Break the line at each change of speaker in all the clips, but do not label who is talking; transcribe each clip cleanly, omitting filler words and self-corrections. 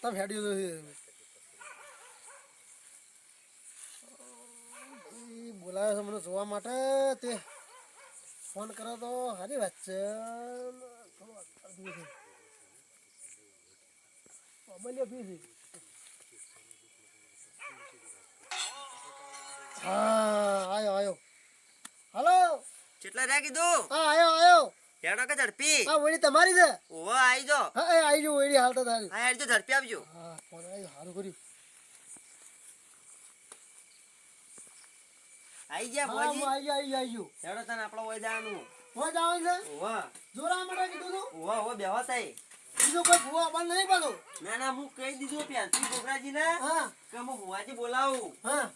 તમ હેડ્યું બોલાવે છે મને જોવા માટે તે ફોન કરો તો હારી વાત છે હા આયો હાલો
કેટલા રહ્યા કીધું?
હા આયો
હેડો કે ઝડપી?
હા વળી તમારી છે
ઓહો આઈ જો.
હા એ આવી જો વળી હાલ તો તારી
હા હેડજો ઝડપી આવજો.
હા ફોન આવ્યો સારું કર્યું
આઈ ગયા
હા
ભોજી.
હું આવી ગયો
હેડો તને આપણો હોય જવાનું.
હો જવાનું છે
ઓહો
જોરા માટે કીધું તું
ઓહો ઓહો બેહો થઈ.
બીજો કોઈ ભૂવા પણ નહીં પાછો
ના ના હું કહી દીધું પ્યાંથી ગોગરાજી ને
હા
કે હું ભુવાજી બોલાવું.
હા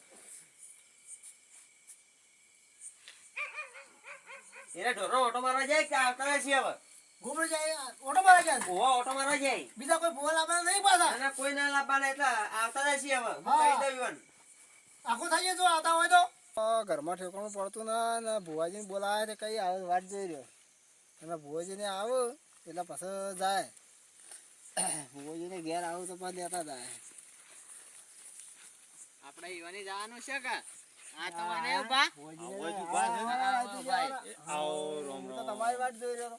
એને ઢોરો ઓટો મારવા જાય કે આવતા નથી હવે?
ઘૂમરો જાય ઓટો મારે ગયા
ઓહો ઓટો મારવા જાય.
બીજા કોઈ ભૂવા લાવવાના નહીં પાછા
ના ના કોઈ ના લાવવાના એટલે આવતા નથી હવે. હું
હા.
કહી દઉં ઈવન.
આખું થઈ જો આવતા હોય તો ઘરમાં ઠેકાણું પડતું ના ને ભુવાજીને બોલાવે તે કઈ આવે વાટ જોઈ રહ્યો અને ભુવાજીને આવો એટલે પછી જાય ભુવાજીને ઘેર આવું તો પણ લેતા જાય
આપણે ઈવાની જવાનું છે કે આ તો મને ઉભા
તમારી વાટ જોઈ રહ્યો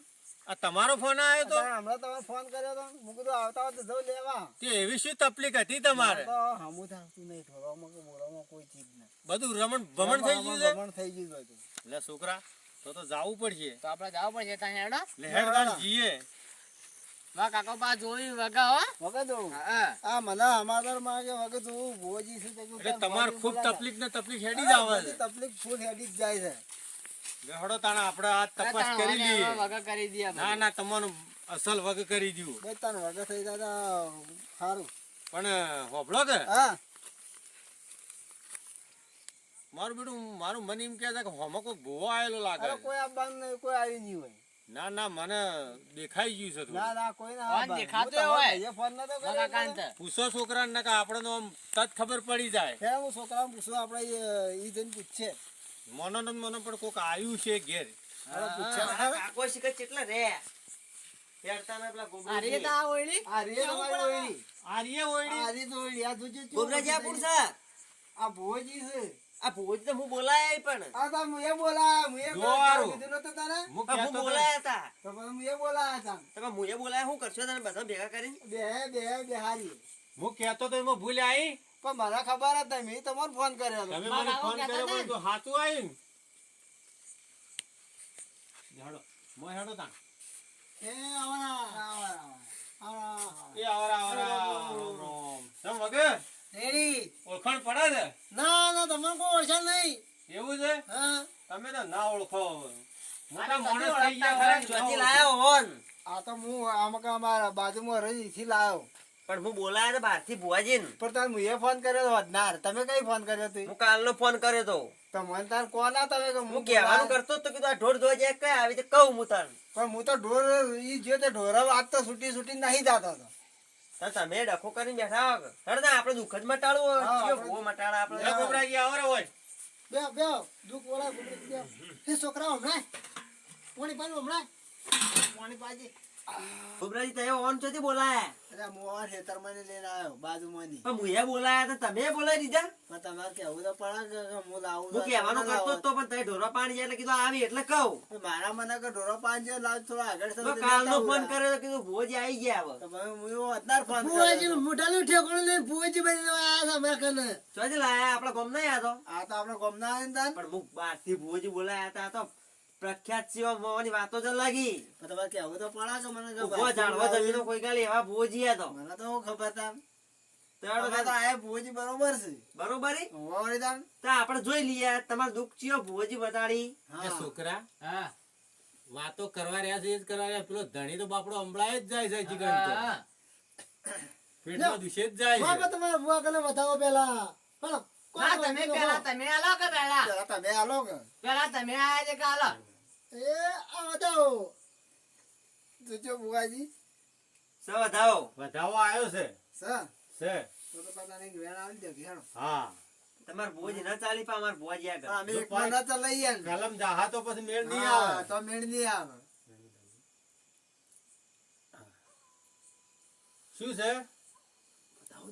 આ તમારો ફોન આવ્યો તો
હમણાં તમે ફોન કર્યો તો હું કીધું આવતા હોય તો જવું લેવા
તે એવી શું તકલીફ હતી તમારે?
તો હમું થતું નહીં ઠોરવામાં કે બોલવામાં કોઈ ચીજ નહીં
બધું રમણ ભમણ થઈ ગયું છે?
ભમણ થઈ ગયું બધું
લે છોકરા તો જાવું પડશે.
તો આપણે જવું પડશે ત્યાં હેડો
લહેરગાન જીએ.
વાહ કાકો પા જોઈ વગા હો
વગર દઉં
હા
આ મને અમારા માગે વગર જોવું ભુવાજી છે
એટલે તમારે ખૂબ તકલીફ ને તકલીફ હેડી જ આવે છે.
તકલીફ ફૂલ હેડી જ જાય છે
લે હડો તાણા આપણે આ તપાસ કરી લઈએ.
વગા કરી દઈએ
ના ના તમારું અસલ વગ કરી દઉં.
બસ તને વગર થઈ જાય સારું
પણ હોભળો કે
હા
મારું બેટું મારું મન એમ કહે છે કે હોમાં કોઈ ભૂવો આવેલો લાગે
અરે
છે.
કોઈ આવવાનું નહીં કોઈ આવી નહીં હોય
ના ના મને દેખાઈ ગયું છે થોડું.
ના ના કોઈ ના
ફોન દેખાતો હોય.
ફોન નતો
વગા
કર્યો
કાંત
પૂછો છોકરાને ને કે આપણે તો આમ તજ ખબર પડી જાય.
હે હું છોકરાને પૂછું આપણે ઈ જઈને પૂછશે
મને ને મને પણ કોક આવ્યું છે ઘેર.
હવે પૂછશે
આ કાકો શીખે કેટલા રે હેડતા ને પેલા ગોબરાજી.
અરે તા ઓળી
આ રે તમારી ઓયડી
આર્ય ઓયડી
આ રી તો ઓયડી આ જોજે
ગોબરાજી આ પુરુષ છે.
આ ભુવાજી છે
આ ભુવોજી તો હું બોલાય પણ
આ તો મુએ બોલા મુએ
જોવારું.
કીધું નતું તારે
હું
પણ હું
કહેતો તો.
બોલાયા હતા.
તો પછી મુએ બોલાયા હતા
તમે મુએ બોલાયા શું કરશો તને બધા ભેગા કરીને?
બે હારી
હું કહેતો તો એમાં ભૂલ આવી.
પણ મને ખબર હતી મેં તમારો ફોન કર્યો હતો
તમે મને ફોન કર્યો પણ તો હાચું આવ્યું ને. હેડો મોય હેડો તાણ.
એ આવરા
એ આવરા આવરા રોમ. તમ વગર
રેડી
ઓળખાણ પડે છે?
ના ના તમને કોઈ ઓળખાણ નહીં
એવું છે?
હા
તમે તો ના ઓળખો હવે. મોટા
અરે
માણસ
કદી
થઈ ગયા
ઓળખતા
ખરા.
ચોથી લાયો હોન
આ તો હું આમાં કે અમારા બાજુમાં રહી થી લાવ્યો
પણ હું બોલાયા હતા બહારથી ભુવાજીને.
પણ તાર મુએ ફોન કર્યો હતો વધનાર તમે કઈ ફોન કર્યો હતો
હું કાલનો ફોન કર્યો તો.
તો મને તાર કોણ આ તમે કે
હું કહેવાનું કરતો જ તો કીધું આ ઢોર ધોવા જાય કઈ આવી રીતે કહું હું તને.
પણ હું તો ઢોર ઈ જે તે ઢોરા વાત તો છૂટી નહીં જાતો હતો
તાર તમે ડખો કરીને બેઠા હો કે. હેડ ને આપણે દુઃખ જ મટાડવું હોય.
હા,
ચિયો
આપણે-
ભૂવો મટાડે આપણે.
લે ગોબરાજી આવરે હોય.
બે દુઃખ બોલા ગુબરી હે છોકરા હમણાં પાણી પાણી હમણાં પાણી પાજી
ગોબરાજી તો એવો ઓન ચોથી બોલાયા.
અરે મોહન ખેતરમાં લઈને આવ્યો બાજુમાંની
પણ મુએ બોલાયા તો તમે બોલાવી દીધા.
પણ તમારે કેવું તો પડે કે હું લાવું
હું કહેવાનું કરતો જ તો પણ તમે ઢોરો પાણી જાય એટલે કીધું આવી એટલે કહું.
મારા મને કે ઢોરો પાંચ જે લાવ થોડો આગળ
તો કાલનો ફોન કર્યો તો કીધું ભુવોજી આવી ગયા હવે.
તો ભાઈ હું એવો અત્યાર ફોન કર્યો મોટાનું ઠેકોણું લઈને ભુવાજી બની આયા છે અમારા કને
ચોથી લાયા આપણા ગામ નહીં આ તો.
આ તો આપણે ગમના આવે ને તાન
પણ હું બહારથી ભુવોજી બોલાયા હતા. આ તો પ્રખ્યાત સિવા મોવાની વાતો જ લાગી.
પણ તમારે કેવું તો પડે કે મને કે
ઉભો જાણવા જમીનો કોઈ ગાલી એવા ભુવોજી આ તો.
મને તો હું ખબર તાન
તો હેડો
અમે તો આયા ભુવાજી બરોબર છે
બરોબર ઈ?
હોવાળી તાન
તો આપણે જોઈ લઈએ તમારું દુઃખ ચિયો ભુવોજી બતાડી.
એ
હા
છોકરા
હા
વાતો કરવા રહ્યા છે એ જ કરવા રહ્યા. પેલો ધણી તો બાપડો હમણાં જ જાય છે જીગર તો.
હા
પેટમાં દુષે જ જાય
વાહ,
છે.
પણ તમારા બુઆ કને બતાવો પેલા હાલો, કોણ
ના તમે
બતાવો?
પેલા તમે આલો કે પેલા
પેલા તમે હાલો કે
પેલા તમે આયા છે કે આલો
એ આ બતાવો જોજો બુઆજી
સ વધાવો.
વધાવો આવ્યો છે
સર
છે
તો બધાને વેણ આવી દે હેડો
હા.
તમારે ભુવોજી ના ચાલી પા અમારે ભુવાજી આગળ.
અમે એક મહિના તો લઈએ ને.
કલમ જાહા તો પછી મેળ નહીં
હા,
આવે.
તો મેળ નહીં આવે
શું છે?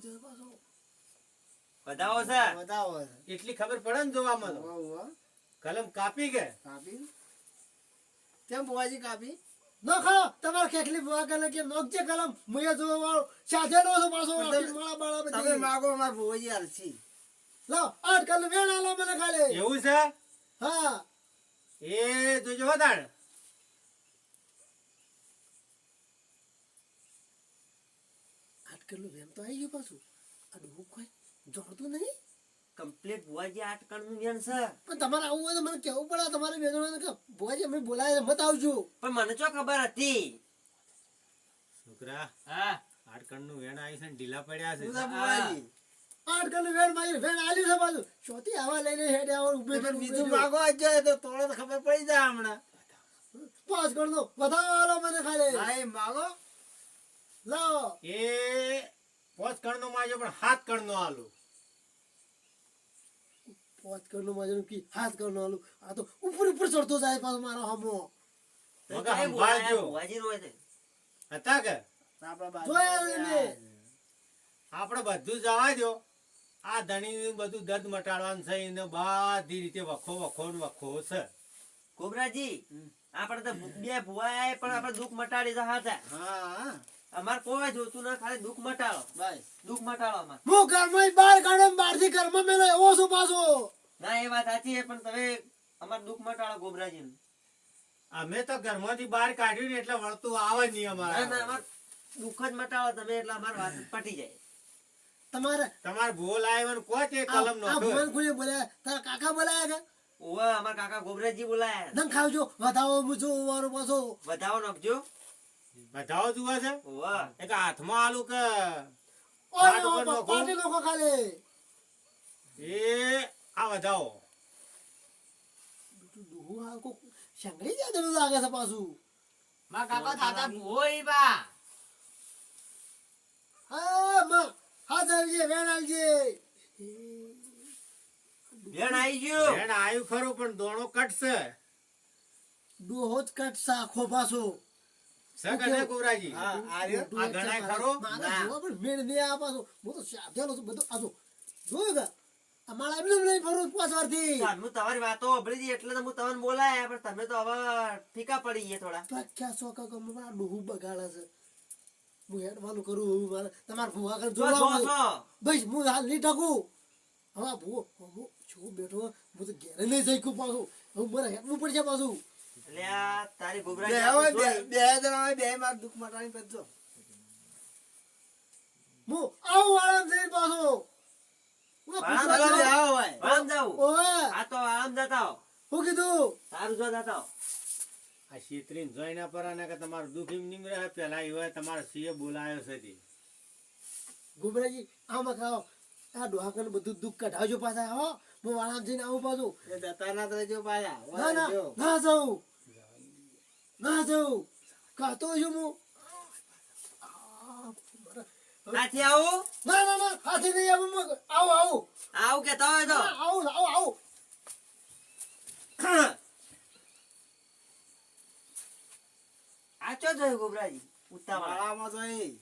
છે પાછો.
વધાવો છે
વધાવો છે.
એટલી ખબર પડે ને જોવામાં તો.
ઉવ્વ, ઉવ્વ.
કલમ કાપી કે
કાપી કેમ બુવાજી કાપી નખો તમારે ખેખલી બુવા કરે કે નોખજે કલમ મુએ જોવા વાળો સાથે નો છો પાછો માળા બાળા બધી તમે માગો માર બુવાજી આલસી લાવ 8 કલમ વેણ આલો મને ખાલી
એવું છે
હા
એ જોજો હો તાણ.
8 કલમ વેણ તો આવી ગયું પાછું આ ડૂબ કોઈ જોડતું નહીં
કમ્પ્લીટ ભુવાજી 8 કણનું વેણ છે.
પણ તમારે આવું હોય તો મને કેવું પડે તમારે બે જણાને કે બુવાજી અમે બોલાય મત આવજો
પણ મને ચો ખબર હતી.
છોકરા
હા
8 કણનું વેણ આવી છે ને ઢીલા પડ્યા છે.
બુવાજી 8 કલમ વેણ મારી વેણ આલ્યું છે પાછું ચોથી આવા લઈને હેડે આવો ઉભે બીજું માગો આજે તો તોડે તો ખબર પડી જાય હમણાં 5 કણનો વધાવો આલો મને ખાલી હા માગો લાવો
એ 5 કણનો માજો પણ 7 કણનો આલુ.
5 કણનો માજન કી 7 કણનો આલુ આ તો ઉપર ઉપર ચડતો જાય પાછો મારો હમો
તો
મગા
કઈ
સંભાળજો.
ભુવાજી નો છે.
હતા કે
જોયા ને
આપણે બધું જવા દો. આ ધણી બધું દર્દ મટાડવાનું છે એને બધી રીતે વખો વખો ને વખો છે.
ગોબરાજી આપણે તો બે ભુવાએ પણ આપણે દુઃખ મટાડી રહ્યા હતા.
હા
અમાર કોઈ જોતું ના, ખાલી દુઃખ મટાડો.
બસ
દુઃખ મટાડો અમાર.
હું ઘરમાં બહાર કાઢો બહાર થી ઘરમાં મેલો એવો છું પાછો
ના એ વાત સાચી છે પણ તમે અમાર દુઃખ મટાડો ગોબરાજી.
અમે તો ઘરમાંથી બહાર કાઢ્યું ને એટલે વળતું આવે જ નહીં
ના ના
અમારા.
અમાર દુઃખ જ મટાડો તમે એટલે અમાર વાત પટી જાય.
તમારે
તમારે ભૂલ આવ્યો કોચ એ કલમ
આ
નો
ભગવાન ખુલી બોલ્યા તારા કાકા બોલાયા કે
ઓવે અમાર કાકા ગોબરાજી બોલાયા.
નંગ ખાવજો વધાવો મૂછો વારો પાછો
વધાવો નાખજો.
બધાઓ જુએ છે
ઓવે
એક હાથમાં આલુ કે
ઓય
પાટ ઉપર નાખો.
પાટી લોકો ખાલી
એ આ બધાઓ
ડોહું આ કોક શંગડી જાદરું લાગે છે પાછું
મારા કાકા થાતા ભૂવો ઈ બા
હા માં હાથ આવજે વેણ આવજે
બેન આવી ગયો.
એને આયુ ખરું પણ દોણો કટશે.
ડોહો જ કટ સાખો પાછો
સગને કોરાજી
આ
આ ગણાય ખરો?
મારા જોવા પણ મેળ નહીં આ પાછો હું તો સાધેલો છું બધું આજો જોયું કે અમારા એમને નહીં ફરું 5 વર્ષથી
હું તમારી વાતો સાંભળી હતી એટલે તો હું તમને બોલાયા પણ તમે તો હવે ફીકા પડી ગયા થોડા.
પ્રખ્યાત શોકા કમ મારા ડોહું બગાડે છે હું હેડવાનું કરું હું મારે તમારા ભૂવા કર
જો જો
જોવા
જો.
બસ હું હાલ નહીં ટકું હવે ભૂવો હું છું બેઠો હું તો ઘેરે નહીં જઈ કું પાછું હું મારે હેડવું પડશે પાછું
એટલે આ તારી ગોબરાજી આખું જોઈ.
હું આવું આરામ થઈ પાછો હું
આરામ
પૂછવા
કરો.
જાઉં.
આરામ જાઉં.
ઓવે
આ તો આરામ જતા હો.
હું કીધું
સારું જો જતા હો.
આ શીતરીન જોઈના પરાને કે તમારું દુઃખ એમ નીમ રહે પેલા એ હોય તમારો સીએ બોલાયો છે તે.
ગુબરાજી આમાં ખાઓ આ ડોહાકન બધું દુઃખ કઢાવજો પાછા હો હું આરામ થઈને આવું પાછું ના ના ના જાઉં ના જાઉં કહેતો છું હું
હાથી આવું.
ના ના ના હાથી નહીં આવું હું આવું આવું
આવું કેતા હોય તો
આવું આવું આવું
આ ચો જોયું ગોબરાજી ઉતાવળ.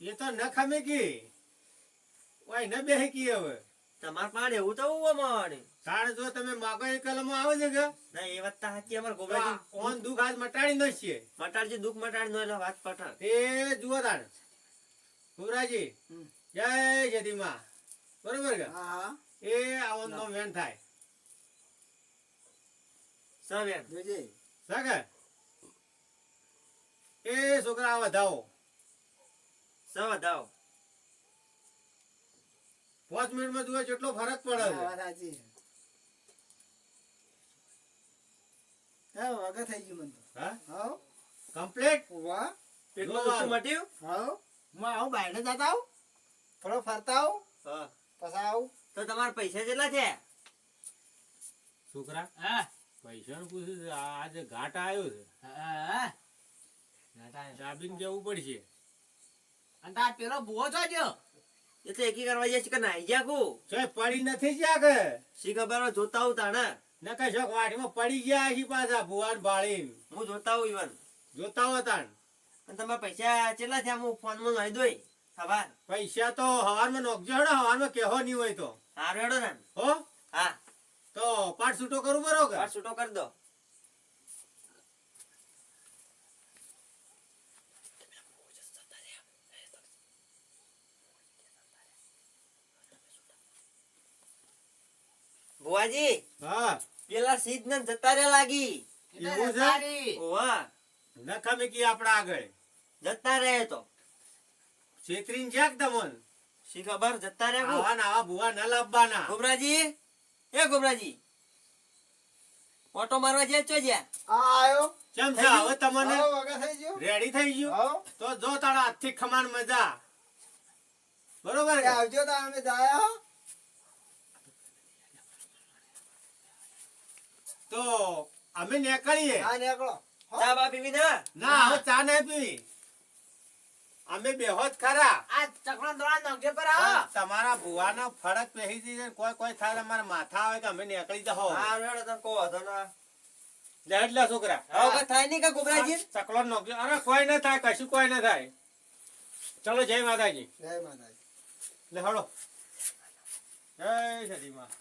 એ તો ન ખમે કી ઓય ન બેહી કી હવે
તમાર પાડે એવું તો હું અમારે.
તાણ જો તમે માગો એ કલમો આવે છે કે
ના એ વાત તો સાચી અમાર
તો
ગોબરાજી.
આ ઓન દુઃખ આજ મટાડી ન છીએ
મટાડજો દુઃખ મટાડ નો એટલે વાત પટાડ.
એ જુઓ તાણ ગુરાજી જય જદીમાં બરોબર કે
હા
એ આવન નો વેન થાય
સવેર
જોજે
સાગર એ છોકરા વધાવો
સવધાવ.
5 મિનિટમાં જુઓ કેટલો ફરક પડે છે.
વાત સાચી હા વાગા થઈ ગયું મને
હા
હા
કમ્પ્લીટ
વાહ
પેટમાં દુખતું મટ્યું.
હા હું આવું બાયણે જતા આવું થોડો ફરતા આવું
હા.
પછી આવું
તો તમારા પૈસા કેટલા છે?
છોકરા
હા
પૈસાનું પૂછ્યું છે આજે ઘાટ આવ્યો છે
હા
દાબીને જવું પડશે
અને તાર પેલો ભૂવો છો જો
એ તો એકી કરવા જાય છે કે નાઈ જા કુ.
ચોય પડી નથી જ્યાં કે
શી ખબર હોય જોતા હું તાણે.
ન કઈ શોખ વાટીમાં પડી ગયા છે પાછા ભુવાન ભાળી
હું જોતા હું ઈવન.
જોતા હો તાણ
અને તમારા પૈસા કેટલા થયા હું ફોનમાં લઈ દોય ખબર
પૈસા તો હવારમાં નોખજો હેડો, હવારમાં કેહો નહીં હોય તો
હારું હેડો ને
હો.
હા
તો પાઠ છૂટો કરું બરોબર.
પાટ છૂટો કરી દો. ભુવાજી
હા
પેલા સીધ ને જતા રહ્યા લાગી.
એવું છે.
તારી.
ઓવા
નખા મેકી આપડા આગળ
જતા રહે તો
છેતરીને જ્યાક તમન
શી ખબર જતા રહ્યા હું.
આવા ને આવા ભુવા ન લાવવાના.
ગોબરાજી એ ગોબરાજી ઓટો મારવા જાય ચો જ્યાં
આ આયો
ચમ છે હવે તમને
આવો વગા થઈ ગયો
રેડી થઈ ગયું.
આવો
તો જો તારા હાથથી ખમાન મજા બરોબર
એ
કે?
આવજો તો અમે જાય હો
તો અમે નીકળીએ.
હા નીકળો હો.
ચા બા પીવી ના
ના હવે ચા નહીં પીવી, અમે બેહો જ ખરા.
આ ચકલો દોડા નોકરી પર
પણ
આવો.
તમારા ભુવાનો ફરક પહેરી દીધો ને કોઈ થાય અમારા માથા આવે કે અમે નીકળી જાઓ.
હારું હેડો તમે કહો હતો ને
લે એટલે છોકરા
હવે કઈ થાય નહીં કે ગોબરાજી
ચકલો નોકરી અરે કોઈ ન થાય, કશું કોઈ ન થાય. ચલો જય માતાજી.
જય માતાજી.
લે હળો. જય સદીમાં.